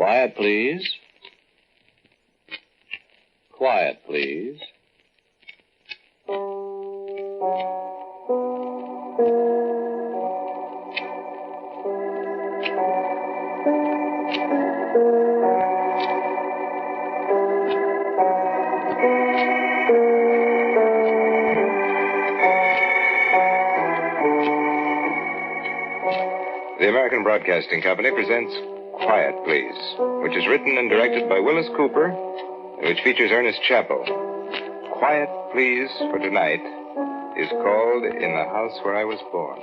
Quiet, please. Quiet, please. The American Broadcasting Company presents Quiet, Please, which is written and directed by Willis Cooper, and which features Ernest Chappell. Quiet, Please, for tonight, is called In the House Where I Was Born.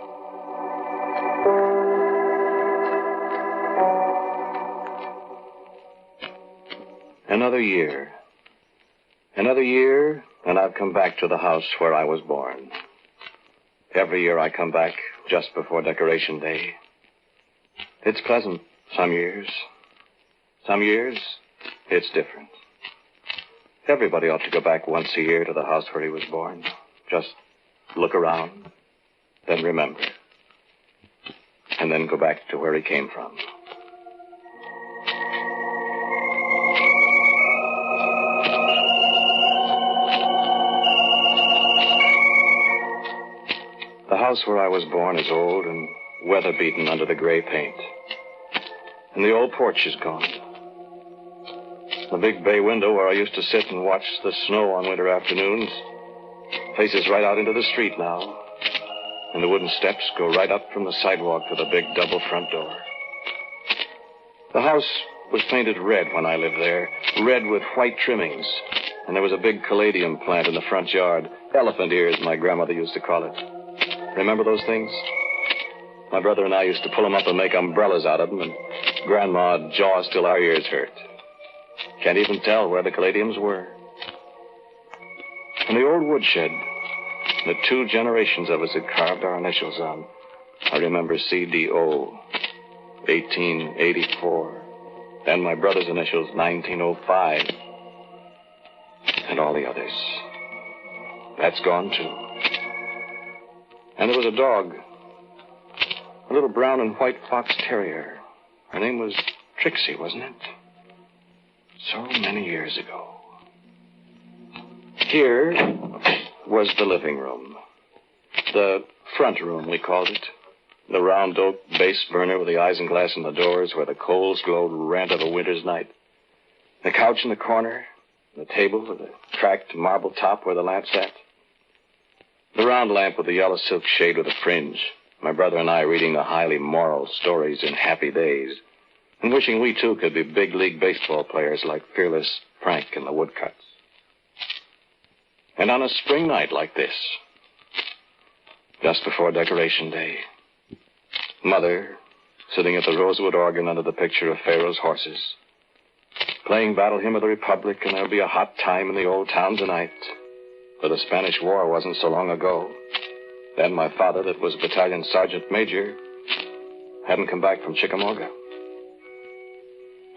Another year. Another year, and I've come back to the house where I was born. Every year I come back just before Decoration Day. It's pleasant some years. Some years, it's different. Everybody ought to go back once a year to the house where he was born. Just look around, then remember. And then go back to where he came from. The house where I was born is old and weather-beaten under the gray paint. And the old porch is gone. The big bay window where I used to sit and watch the snow on winter afternoons faces right out into the street now. And the wooden steps go right up from the sidewalk to the big double front door. The house was painted red when I lived there, red with white trimmings. And there was a big caladium plant in the front yard, elephant ears, my grandmother used to call it. Remember those things? My brother and I used to pull them up and make umbrellas out of them, and Grandma'd jaw till our ears hurt. Can't even tell where the caladiums were. And the old woodshed, the 2 generations of us had carved our initials on. I remember CDO, 1884, and my brother's initials, 1905, and all the others. That's gone, too. And there was a dog, a little brown and white fox terrier. Her name was Trixie, wasn't it? So many years ago. Here was the living room. The front room, we called it. The round oak base burner with the isinglass in the doors where the coals glowed red of a winter's night. The couch in the corner. The table with the cracked marble top where the lamp sat. The round lamp with the yellow silk shade with a fringe. My brother and I reading the highly moral stories in happy days. And wishing we, too, could be big league baseball players like Fearless Frank and the Woodcuts. And on a spring night like this, just before Decoration Day, Mother, sitting at the rosewood organ under the picture of Pharaoh's horses, playing Battle Hymn of the Republic, and there'll be a hot time in the old town tonight. For the Spanish War wasn't so long ago. Then my father, that was battalion sergeant major, hadn't come back from Chickamauga.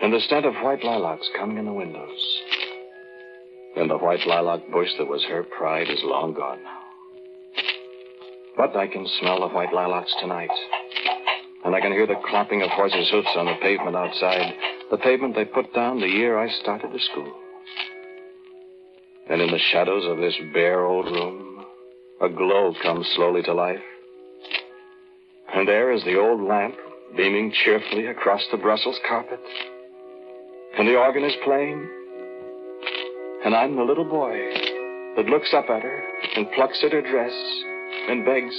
And the scent of white lilacs coming in the windows. And the white lilac bush that was her pride is long gone now. But I can smell the white lilacs tonight. And I can hear the clomping of horses' hoofs on the pavement outside. The pavement they put down the year I started to school. And in the shadows of this bare old room, a glow comes slowly to life. And there is the old lamp beaming cheerfully across the Brussels carpet. And the organ is playing. And I'm the little boy that looks up at her and plucks at her dress and begs,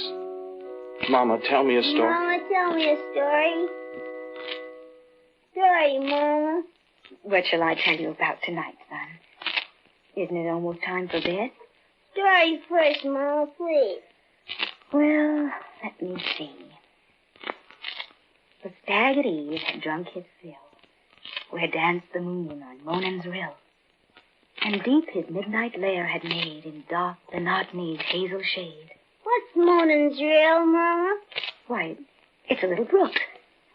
Mama, tell me a story. Mama, tell me a story. Story, Mama. What shall I tell you about tonight, son? Isn't it almost time for bed? Story first, Mama, please. Well, let me see. The stag at eve had drunk his fill, where danced the moon on Monan's rill, and deep his midnight lair had made in dark Benotny's hazel shade. What's Monan's rill, Mama? Why, it's a little brook,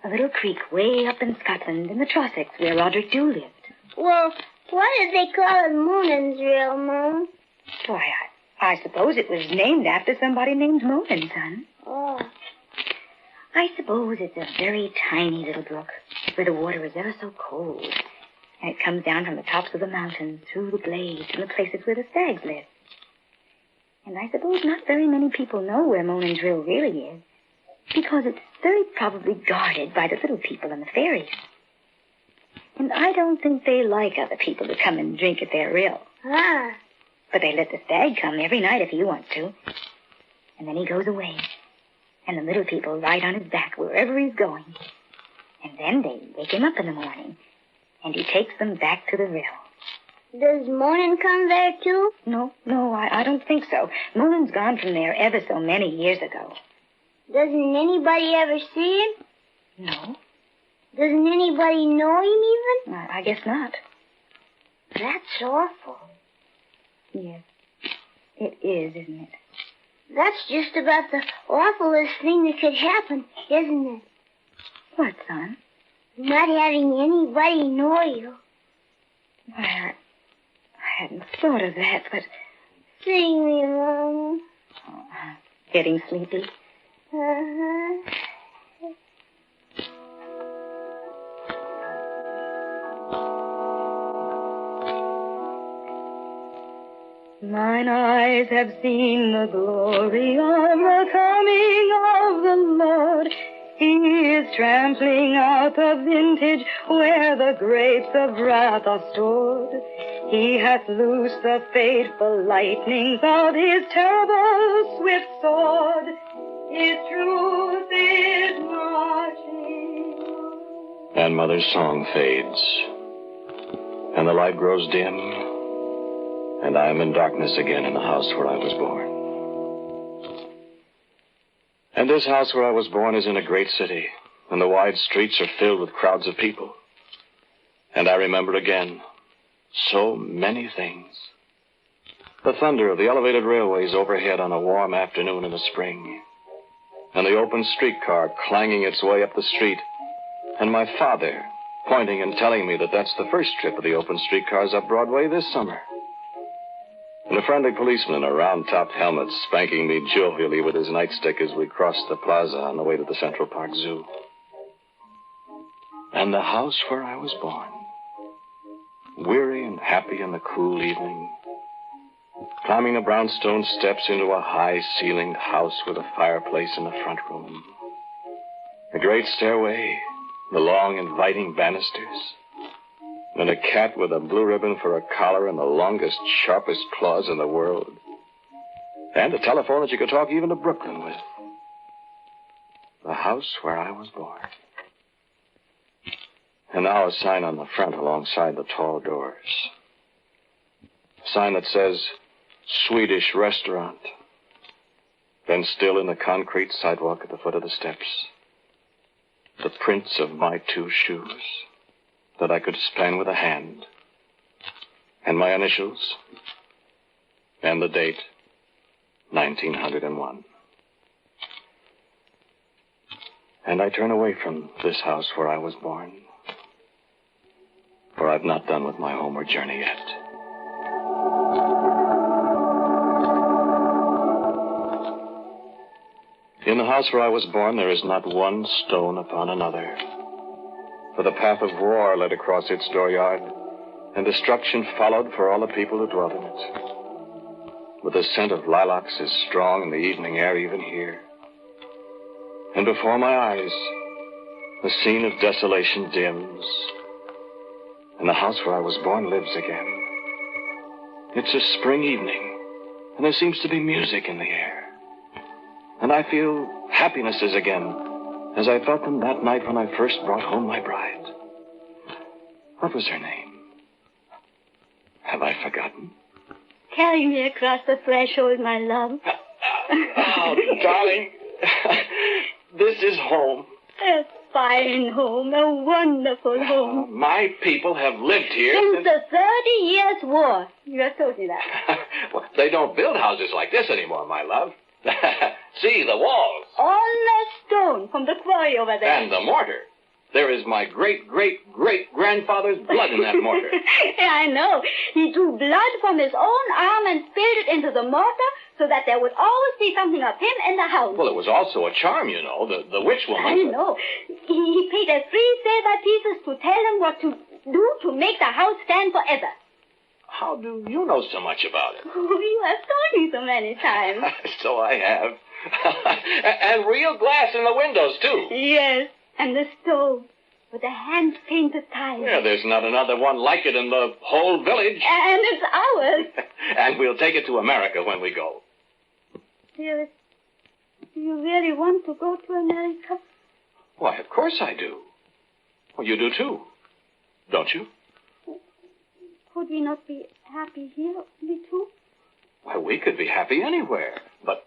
a little creek way up in Scotland in the Trossachs where Roderick Dhu lived. Well, why did they call it Monan's rill, Mama? Why, I suppose it was named after somebody named Monan, son. Oh. I suppose it's a very tiny little brook where the water is ever so cold. And it comes down from the tops of the mountains, through the glades, and the places where the stags live. And I suppose not very many people know where Monan's Rill really is, because it's very probably guarded by the little people and the fairies. And I don't think they like other people to come and drink at their rill. Ah. But they let the stag come every night if he wants to. And then he goes away. And the little people ride on his back wherever he's going. And then they wake him up in the morning. And he takes them back to the rill. Does Monin come there, too? No, I don't think so. Monan's gone from there ever so many years ago. Doesn't anybody ever see him? No. Doesn't anybody know him even? I guess not. That's awful. Yes, it is, isn't it? That's just about the awfulest thing that could happen, isn't it? What, son? Not having anybody know you. Why, I hadn't thought of that, but... Sing me, Mama. Getting sleepy? Uh-huh. Mine eyes have seen the glory of the coming of the Lord. He is trampling out the vintage where the grapes of wrath are stored. He hath loosed the fateful lightnings of his terrible swift sword. His truth is marching. And Mother's song fades. And the light grows dim. And I am in darkness again in the house where I was born. And this house where I was born is in a great city. And the wide streets are filled with crowds of people. And I remember again so many things. The thunder of the elevated railways overhead on a warm afternoon in the spring. And the open streetcar clanging its way up the street. And my father pointing and telling me that that's the first trip of the open streetcars up Broadway this summer. And a friendly policeman in a round-topped helmet spanking me jovially with his nightstick as we crossed the plaza on the way to the Central Park Zoo. And the house where I was born. Weary and happy in the cool evening. Climbing the brownstone steps into a high-ceilinged house with a fireplace in the front room. The great stairway, the long, inviting banisters. And a cat with a blue ribbon for a collar and the longest, sharpest claws in the world. And a telephone that you could talk even to Brooklyn with. The house where I was born. And now a sign on the front alongside the tall doors. A sign that says, Swedish Restaurant. Then still in the concrete sidewalk at the foot of the steps, the prints of my 2 shoes that I could span with a hand. And my initials. And the date, 1901. And I turn away from this house where I was born. For I've not done with my homeward journey yet. In the house where I was born, there is not one stone upon another. For the path of war led across its dooryard, and destruction followed for all the people who dwelt in it. But the scent of lilacs is strong in the evening air even here. And before my eyes, the scene of desolation dims, and the house where I was born lives again. It's a spring evening, and there seems to be music in the air. And I feel happinesses again, as I felt them that night when I first brought home my bride. What was her name? Have I forgotten? Carry me across the threshold, my love. Oh, darling. This is home. A fine home, a wonderful home. My people have lived here Since the 30 Years' War. You have told me that. Well, they don't build houses like this anymore, my love. See, the walls. All the stone from the quarry over there. And the mortar. There is my great-great-great-grandfather's blood in that mortar. I know. He drew blood from his own arm and spilled it into the mortar so that there would always be something of him in the house. Well, it was also a charm, you know, the witch woman. I know. He paid us 3 silver pieces to tell him what to do to make the house stand forever. How do you know so much about it? Oh, you have told me so many times. So I have. And real glass in the windows, too. Yes, and the stove with the hand-painted tiles. Yeah, there's not another one like it in the whole village. And it's ours. And we'll take it to America when we go. Dearest, do you really want to go to America? Why, of course I do. Well, you do, too. Don't you? Could we not be happy here, we two? Why, we could be happy anywhere. But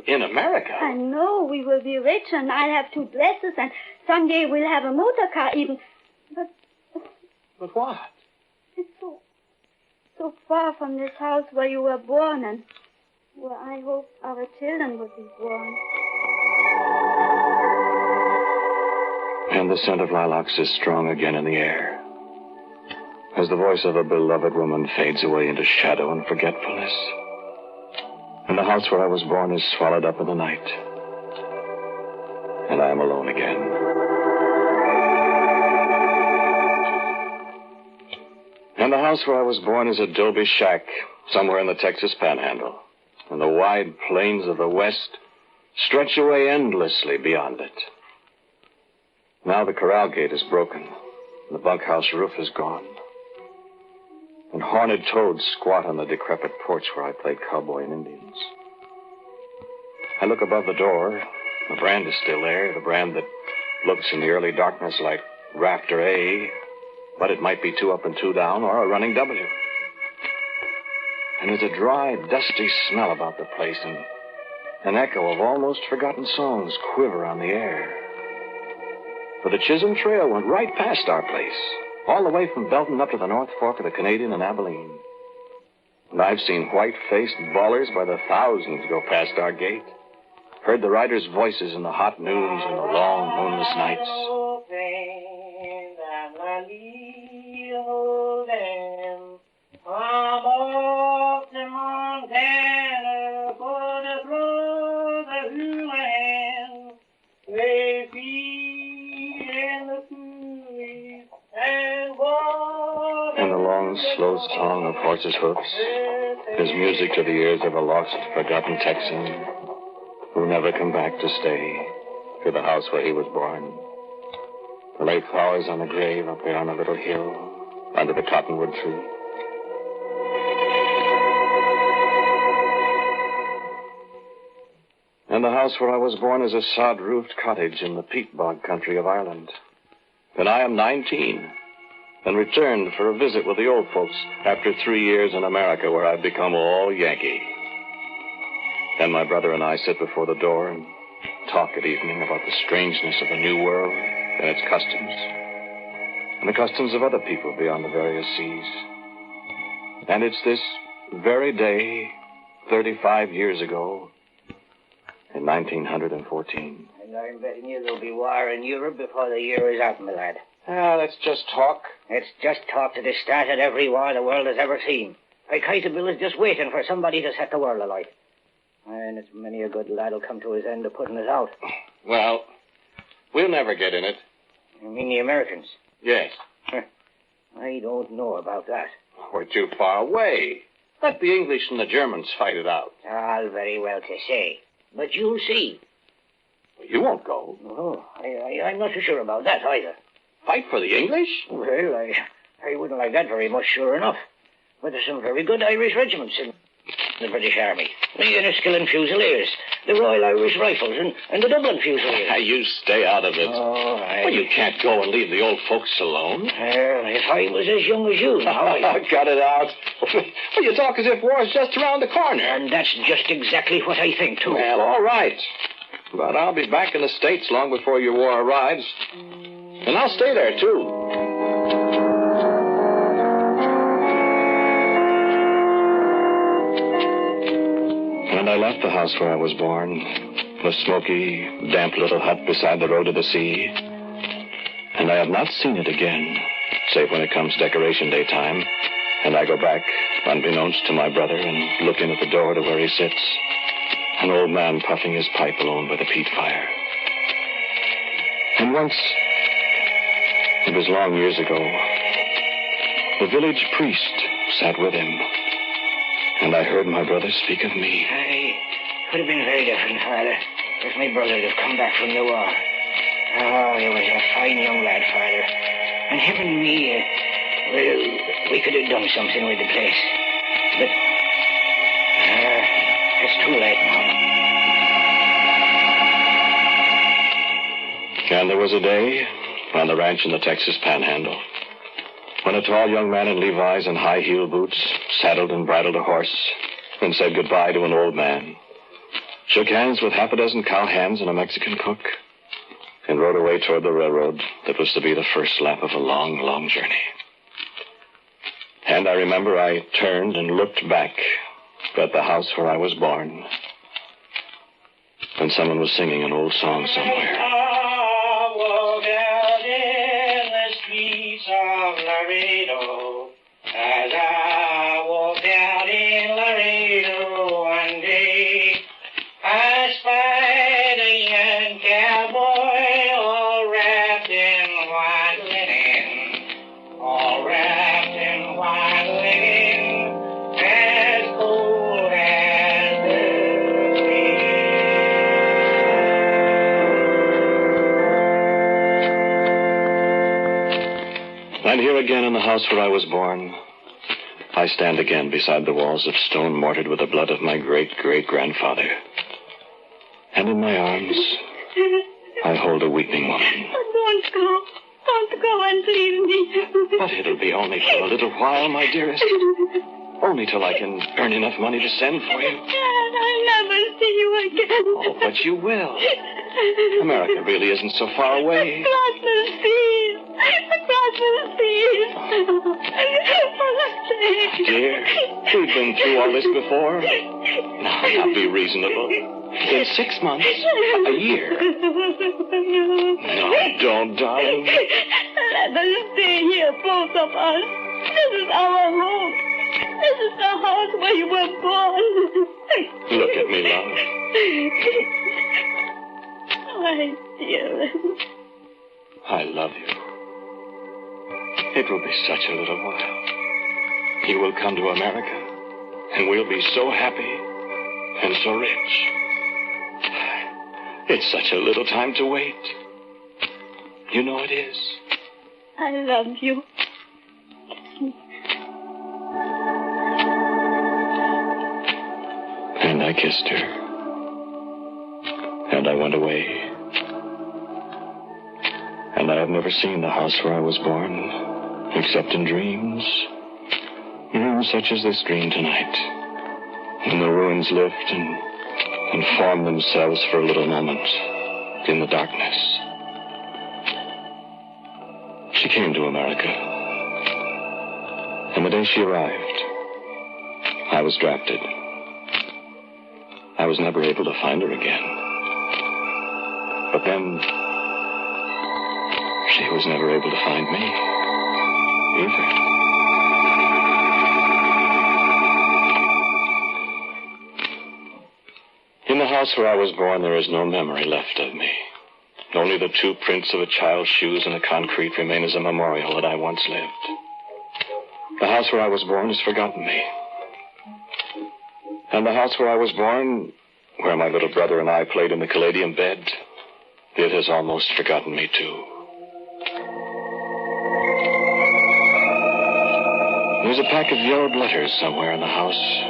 in America... I know we will be rich and I'll have 2 dresses and someday we'll have a motor car even. But what? It's so far from this house where you were born and where I hope our children will be born. And the scent of lilacs is strong again in the air, as the voice of a beloved woman fades away into shadow and forgetfulness. And the house where I was born is swallowed up in the night. And I am alone again. And the house where I was born is a adobe shack somewhere in the Texas Panhandle. And the wide plains of the West stretch away endlessly beyond it. Now the corral gate is broken. And the bunkhouse roof is gone. And horned toads squat on the decrepit porch where I played cowboy and Indians. I look above the door. The brand is still there, the brand that looks in the early darkness like rafter A, but it might be 2 up and 2 down or a running W. And there's a dry, dusty smell about the place, and an echo of almost forgotten songs quiver on the air. For the Chisholm Trail went right past our place, all the way from Belton up to the North Fork of the Canadian and Abilene. And I've seen white-faced ballers by the thousands go past our gate. Heard the riders' voices in the hot noons and the long, moonless nights. And the long, slow song of horses' hoofs is music to the ears of a lost, forgotten Texan who'll never come back to stay to the house where he was born. The late flowers on the grave up there on a little hill under the cottonwood tree. And the house where I was born is a sod-roofed cottage in the peat bog country of Ireland. And I am 19 and returned for a visit with the old folks after 3 years in America where I've become all Yankee. And my brother and I sit before the door and talk at evening about the strangeness of the new world and its customs, and the customs of other people beyond the various seas. And it's this very day, 35 years ago, in 1914. And I'm betting you there'll be war in Europe before the year is out, my lad. That's just talk. It's just talk to the start of every war the world has ever seen. Bill is just waiting for somebody to set the world alight. And it's many a good lad'll come to his end of putting us out. Well, we'll never get in it. You mean the Americans? Yes. I don't know about that. We're too far away. Let the English and the Germans fight it out. All very well to say. But you'll see. You won't go. Oh, I'm not so sure about that either. Fight for the English? Well, I wouldn't like that very much, sure enough. But there's some very good Irish regiments in the British Army. The Enniskillen Fusiliers, the Royal Irish Rifles, and the Dublin Fusiliers. Now, you stay out of it. Oh, Well, you can't go and leave the old folks alone. Well, if I was as young as you now, Cut it out. Well, you talk as if war's just around the corner. And that's just exactly what I think, too. Well, all right. But I'll be back in the States long before your war arrives. And I'll stay there, too. And I left the house where I was born, the smoky, damp little hut beside the road to the sea, And I have not seen it again, save when it comes Decoration Day time, and I go back, unbeknownst to my brother, and look in at the door to where he sits, an old man puffing his pipe alone by the peat fire. And once, it was long years ago, the village priest sat with him, and I heard my brother speak of me. It could have been very different, Father, if my brother had come back from the war. Oh, he was a fine young lad, Father. And him and me, well, we could have done something with the place. But, it's too late now. And there was a day on the ranch in the Texas Panhandle when a tall young man in Levi's and high-heeled boots saddled and bridled a horse and said goodbye to an old man, shook hands with half a dozen cowhands and a Mexican cook, and rode away toward the railroad that was to be the first lap of a long, long journey. And I remember I turned and looked back at the house where I was born, and someone was singing an old song somewhere. I walked out in the streets of Laredo, as I walked out in Laredo one day, I spied a young cowboy all wrapped in white linen, all wrapped in white linen, as cold as the sea. And here again in the house where I was born, I stand again beside the walls of stone mortared with the blood of my great-great-grandfather. And in my arms, I hold a weeping woman. Don't go. Don't go and leave me. But it'll be only for a little while, my dearest. Only till I can earn enough money to send for you. And I'll never see you again. Oh, but you will. America really isn't so far away. Across the seas. Across the seas. Dear, we've been through all this before. Now, be reasonable. In 6 months, a year. No, don't, darling. Let us stay here, both of us. This is our home. This is the house where you were born. Look at me, love. My dearest. I love you. It will be such a little while. You will come to America, and we'll be so happy and so rich. It's such a little time to wait. You know it is. I love you. And I kissed her. And I went away. And I have never seen the house where I was born, except in dreams. Dreams such as this dream tonight, when the ruins lift and form themselves for a little moment in the darkness. She came to America. And the day she arrived, I was drafted. I was never able to find her again. But then, she was never able to find me either. In the house where I was born, there is no memory left of me. Only the 2 prints of a child's shoes in the concrete remain as a memorial that I once lived. The house where I was born has forgotten me. And the house where I was born, where my little brother and I played in the Caladium bed, it has almost forgotten me, too. There's a pack of yellowed letters somewhere in the house.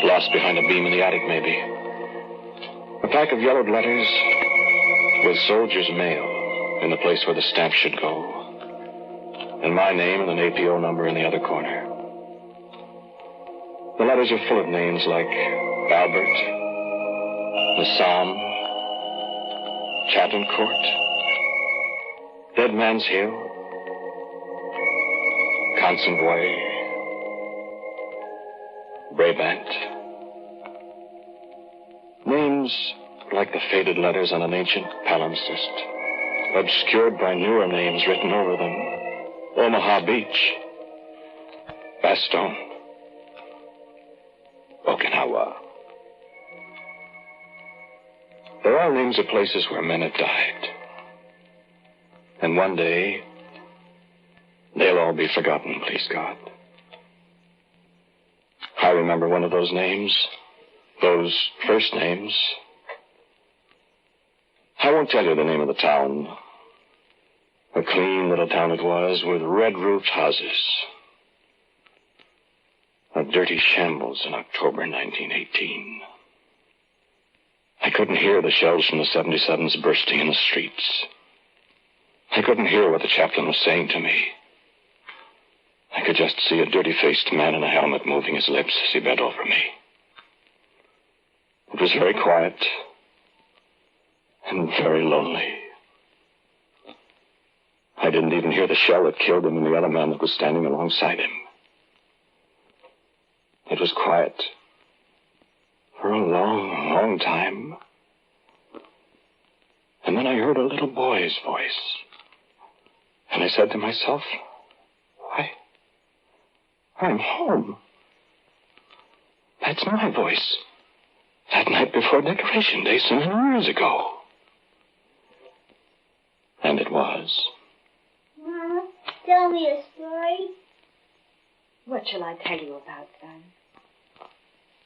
Lost behind a beam in the attic, maybe. A pack of yellowed letters with soldier's mail in the place where the stamp should go. And my name and an APO number in the other corner. The letters are full of names like Albert, Nassam, Chatham Court, Dead Man's Hill, Consenvoy, Brabant. Names like the faded letters on an ancient palimpsest, obscured by newer names written over them. Omaha Beach, Bastogne, Okinawa. They're all names of places where men have died. And one day, they'll all be forgotten, please God. I remember one of those names, those first names. I won't tell you the name of the town. A clean little town it was, with red-roofed houses. A dirty shambles in October 1918. I couldn't hear the shells from the 77s bursting in the streets. I couldn't hear what the chaplain was saying to me. I could just see a dirty-faced man in a helmet moving his lips as he bent over me. It was very quiet and very lonely. I didn't even hear the shell that killed him and the other man that was standing alongside him. It was quiet for a long, long time. And then I heard a little boy's voice. And I said to myself, why, I'm home. That's my voice. That night before Decoration Day so many years ago. And it was. Mama, tell me a story. What shall I tell you about, son?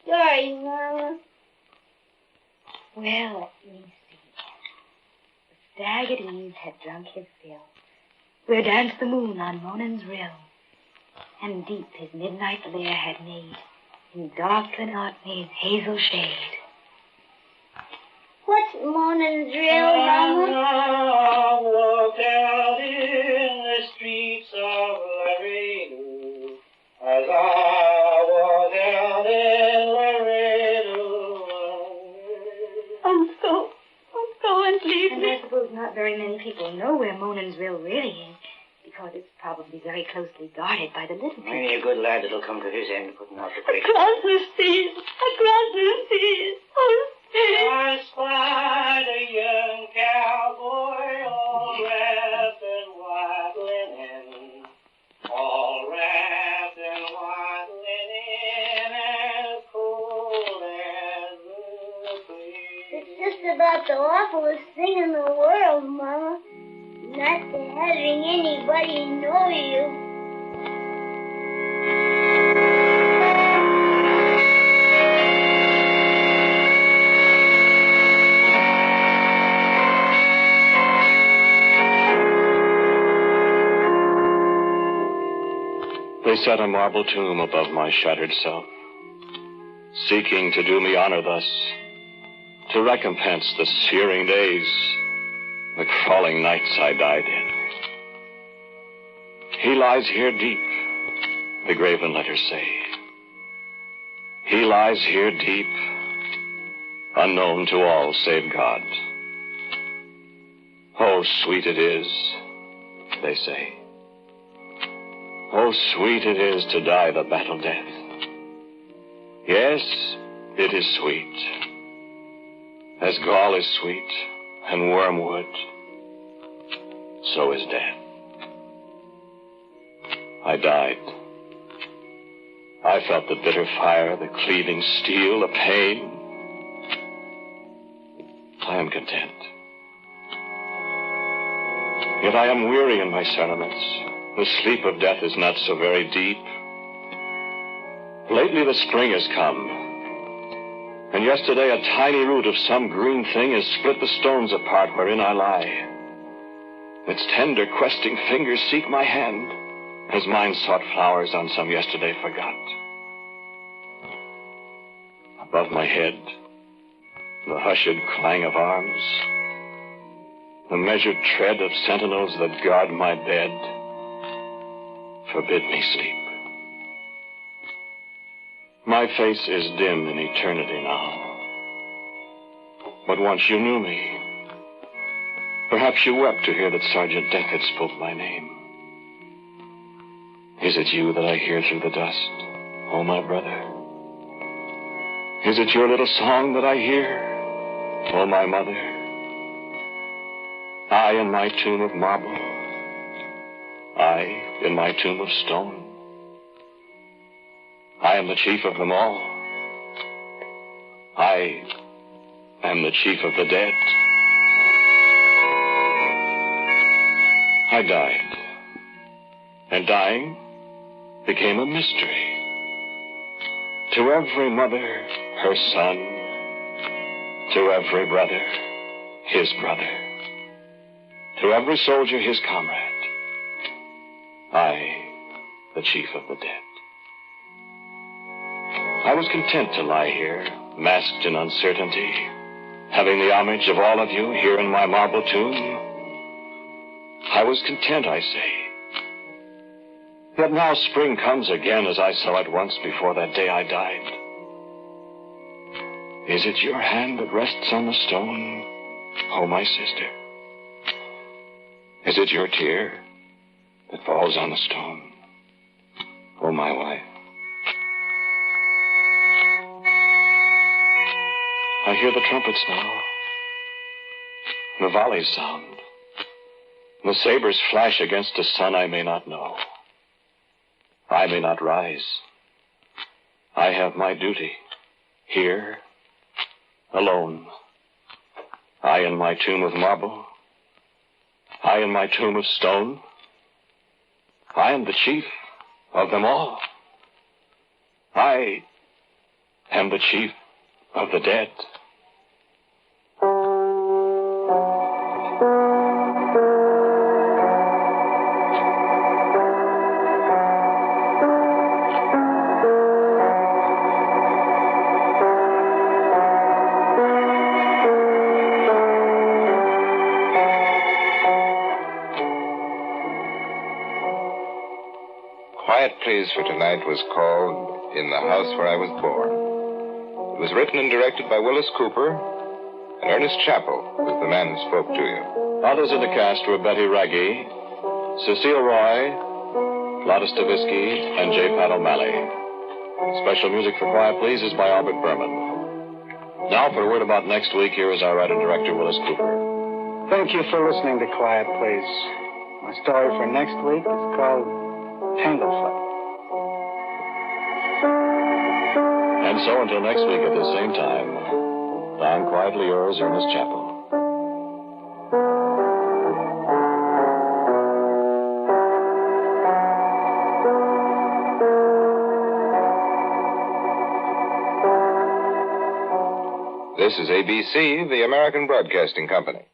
Story, Mama. Well, let me see. The stag at eve had drunk his fill, where danced the moon on Monan's rill, and deep his midnight lair had made, in dark Glenotmy's hazel shade. What's Monan's Rill, Mama? I walked out in the streets of Laredo, as I walked out in Laredo. I'm going, please. And I suppose not very many people know where Monan's Rill really is, because it's probably very closely guarded by the little people. Any a good lad that'll come to his end putting out the creek. Across the seas. Oh, I spied a young cowboy all wrapped in white linen, all wrapped in white linen, as cold as the sea. It's just about the awfulest thing in the world, Mama. Not having anybody know you. They set a marble tomb above my shattered self, seeking to do me honor thus, to recompense the searing days, the crawling nights I died in. He lies here deep, the graven letters say. He lies here deep, unknown to all save God. Oh, sweet it is, they say. Oh, sweet it is to die the battle death. Yes, it is sweet. As gall is sweet, and wormwood, so is death. I died. I felt the bitter fire, the cleaving steel, the pain. I am content. Yet I am weary in my sentiments. The sleep of death is not so very deep. Lately the spring has come, and yesterday a tiny root of some green thing has split the stones apart wherein I lie. Its tender, questing fingers seek my hand, as mine sought flowers on some yesterday forgot. Above my head, the hushed clang of arms, the measured tread of sentinels that guard my bed, forbid me sleep. My face is dim in eternity now. But once you knew me. Perhaps you wept to hear that Sergeant Deckard spoke my name. Is it you that I hear through the dust, oh my brother? Is it your little song that I hear, oh my mother? I in my tomb of marble. I in my tomb of stone. I am the chief of them all. I am the chief of the dead. I died. And dying became a mystery. To every mother, her son. To every brother, his brother. To every soldier, his comrade. I, the chief of the dead. I was content to lie here, masked in uncertainty, having the homage of all of you here in my marble tomb. I was content, I say. Yet now spring comes again as I saw it once before that day I died. Is it your hand that rests on the stone, oh, my sister? Is it your tear that falls on the stone, oh, my wife? I hear the trumpets now. The volleys sound. The sabers flash against a sun I may not know. I may not rise. I have my duty. Here, alone. I in my tomb of marble. I in my tomb of stone. I am the chief of them all. I am the chief of the dead. Quiet Please for Tonight was called In the House Where I Was Born. It was written and directed by Willis Cooper, and Ernest Chappell was the man who spoke to you. Others of the cast were Betty Raggy, Cecile Roy, Lotta Stavisky, and J. Pat O'Malley. Special music for Quiet Please is by Albert Berman. Now for a word about next week, here is our writer and director, Willis Cooper. Thank you for listening to Quiet Please. My story for next week is called Tanglefoot. And so until next week at the same time, I'm quietly yours, Ernest Chappell. This is ABC, the American Broadcasting Company.